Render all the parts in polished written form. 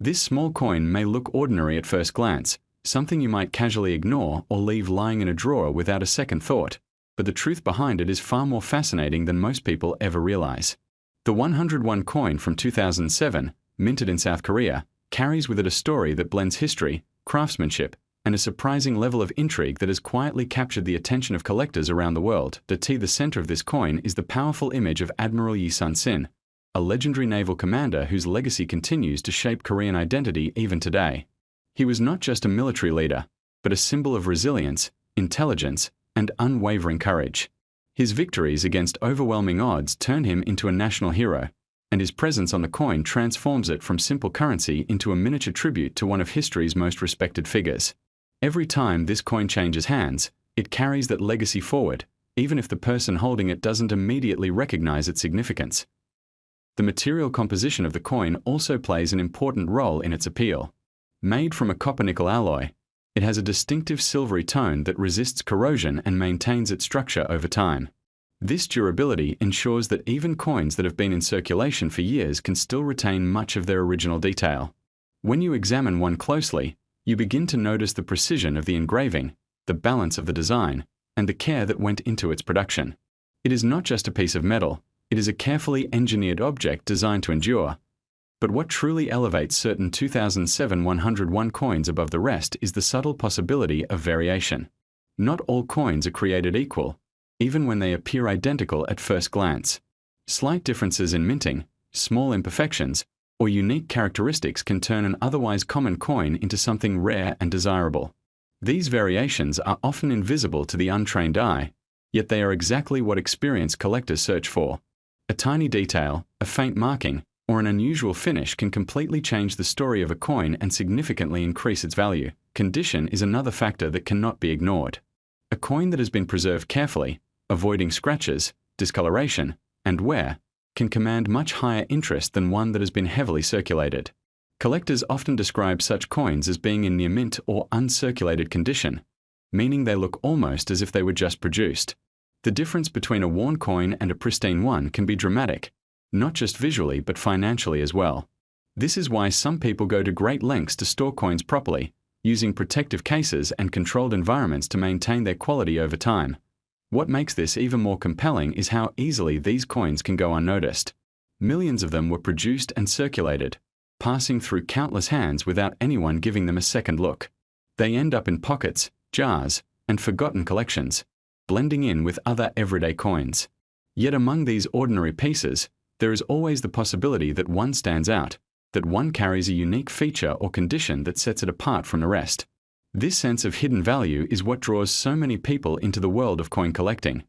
This small coin may look ordinary at first glance, something you might casually ignore or leave lying in a drawer without a second thought, but the truth behind it is far more fascinating than most people ever realize. The 101 coin from 2007, minted in South Korea, carries with it a story that blends history, craftsmanship, and a surprising level of intrigue that has quietly captured the attention of collectors around the world. The center of this coin is the powerful image of Admiral Yi Sun-sin, a legendary naval commander whose legacy continues to shape Korean identity even today. He was not just a military leader, but a symbol of resilience, intelligence, and unwavering courage. His victories against overwhelming odds turned him into a national hero, and his presence on the coin transforms it from simple currency into a miniature tribute to one of history's most respected figures. Every time this coin changes hands, it carries that legacy forward, even if the person holding it doesn't immediately recognize its significance. The material composition of the coin also plays an important role in its appeal. Made from a copper-nickel alloy, it has a distinctive silvery tone that resists corrosion and maintains its structure over time. This durability ensures that even coins that have been in circulation for years can still retain much of their original detail. When you examine one closely, you begin to notice the precision of the engraving, the balance of the design, and the care that went into its production. It is not just a piece of metal, it is a carefully engineered object designed to endure. But what truly elevates certain 2007 101 coins above the rest is the subtle possibility of variation. Not all coins are created equal, even when they appear identical at first glance. Slight differences in minting, small imperfections, or unique characteristics can turn an otherwise common coin into something rare and desirable. These variations are often invisible to the untrained eye, yet they are exactly what experienced collectors search for. A tiny detail, a faint marking, or an unusual finish can completely change the story of a coin and significantly increase its value. Condition is another factor that cannot be ignored. A coin that has been preserved carefully, avoiding scratches, discoloration, and wear, can command much higher interest than one that has been heavily circulated. Collectors often describe such coins as being in near mint or uncirculated condition, meaning they look almost as if they were just produced. The difference between a worn coin and a pristine one can be dramatic, not just visually but financially as well. This is why some people go to great lengths to store coins properly, using protective cases and controlled environments to maintain their quality over time. What makes this even more compelling is how easily these coins can go unnoticed. Millions of them were produced and circulated, passing through countless hands without anyone giving them a second look. They end up in pockets, jars, and forgotten collections, blending in with other everyday coins. Yet among these ordinary pieces, there is always the possibility that one stands out, that one carries a unique feature or condition that sets it apart from the rest. This sense of hidden value is what draws so many people into the world of coin collecting.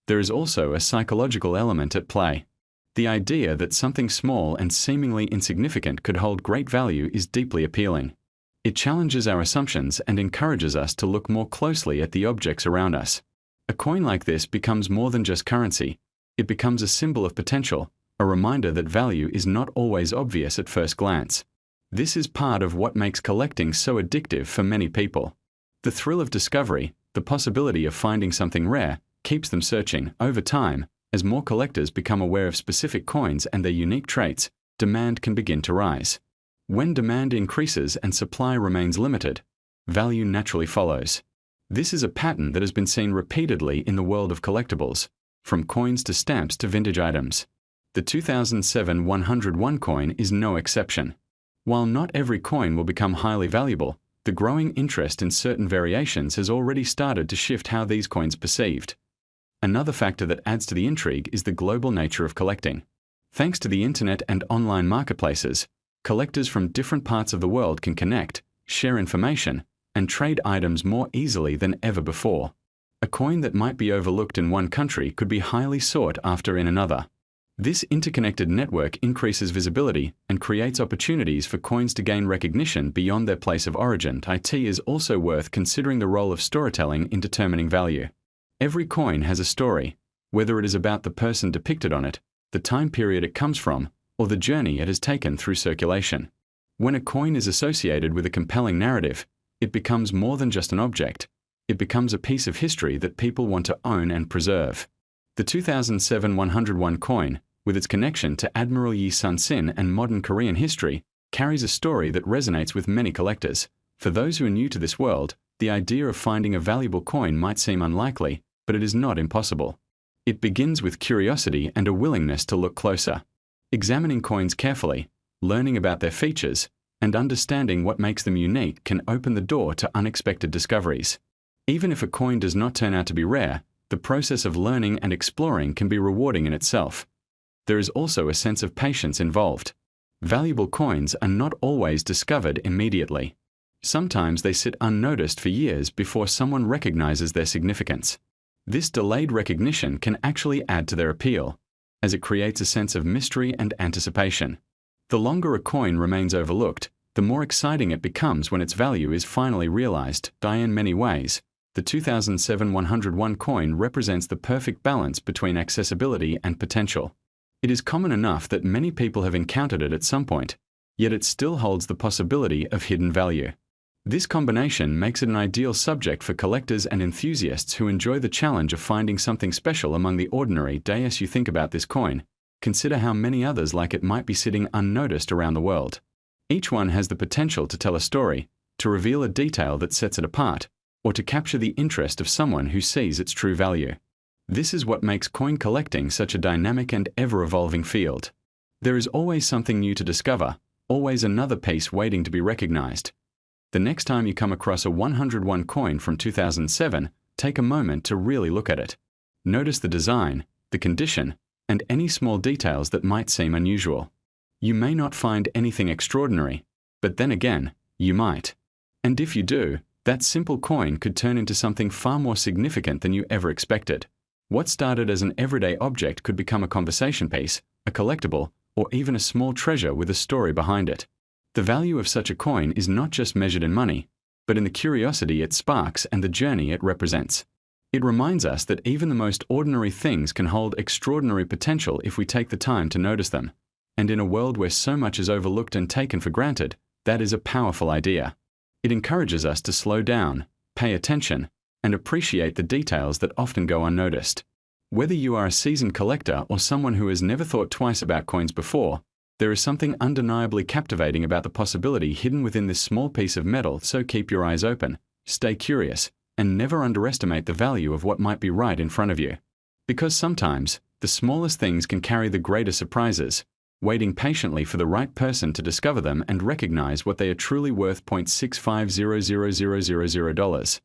There is also a psychological element at play. The idea that something small and seemingly insignificant could hold great value is deeply appealing. It challenges our assumptions and encourages us to look more closely at the objects around us. A coin like this becomes more than just currency. It becomes a symbol of potential, a reminder that value is not always obvious at first glance. This is part of what makes collecting so addictive for many people. The thrill of discovery, the possibility of finding something rare, keeps them searching. Over time, as more collectors become aware of specific coins and their unique traits, demand can begin to rise. When demand increases and supply remains limited, value naturally follows. This is a pattern that has been seen repeatedly in the world of collectibles, from coins to stamps to vintage items. The 2007 101 coin is no exception. While not every coin will become highly valuable, the growing interest in certain variations has already started to shift how these coins are perceived. Another factor that adds to the intrigue is the global nature of collecting. Thanks to the internet and online marketplaces, collectors from different parts of the world can connect, share information, and trade items more easily than ever before. A coin that might be overlooked in one country could be highly sought after in another. This interconnected network increases visibility and creates opportunities for coins to gain recognition beyond their place of origin. It is also worth considering the role of storytelling in determining value. Every coin has a story, whether it is about the person depicted on it, the time period it comes from, or the journey it has taken through circulation. When a coin is associated with a compelling narrative, it becomes more than just an object. It becomes a piece of history that people want to own and preserve. The 2007 101 coin, with its connection to Admiral Yi Sun-sin and modern Korean history, carries a story that resonates with many collectors. For those who are new to this world, the idea of finding a valuable coin might seem unlikely, but it is not impossible. It begins with curiosity and a willingness to look closer. Examining coins carefully, learning about their features, and understanding what makes them unique can open the door to unexpected discoveries. Even if a coin does not turn out to be rare, the process of learning and exploring can be rewarding in itself. There is also a sense of patience involved. Valuable coins are not always discovered immediately. Sometimes they sit unnoticed for years before someone recognizes their significance. This delayed recognition can actually add to their appeal, as it creates a sense of mystery and anticipation. The longer a coin remains overlooked, the more exciting it becomes when its value is finally realized. In many ways, the 2007 101 coin represents the perfect balance between accessibility and potential. It is common enough that many people have encountered it at some point, yet it still holds the possibility of hidden value. This combination makes it an ideal subject for collectors and enthusiasts who enjoy the challenge of finding something special among the ordinary. As you think about this coin, consider how many others like it might be sitting unnoticed around the world. Each one has the potential to tell a story, to reveal a detail that sets it apart, or to capture the interest of someone who sees its true value. This is what makes coin collecting such a dynamic and ever-evolving field. There is always something new to discover, always another piece waiting to be recognized. The next time you come across a 101 coin from 2007, take a moment to really look at it. Notice the design, the condition, and any small details that might seem unusual. You may not find anything extraordinary, but then again, you might. And if you do, that simple coin could turn into something far more significant than you ever expected. What started as an everyday object could become a conversation piece, a collectible, or even a small treasure with a story behind it. The value of such a coin is not just measured in money, but in the curiosity it sparks and the journey it represents. It reminds us that even the most ordinary things can hold extraordinary potential if we take the time to notice them. And in a world where so much is overlooked and taken for granted, that is a powerful idea. It encourages us to slow down, pay attention, and appreciate the details that often go unnoticed. Whether you are a seasoned collector or someone who has never thought twice about coins before, there is something undeniably captivating about the possibility hidden within this small piece of metal. So keep your eyes open, stay curious, and never underestimate the value of what might be right in front of you. Because sometimes, the smallest things can carry the greatest surprises, waiting patiently for the right person to discover them and recognize what they are truly worth. $650,000.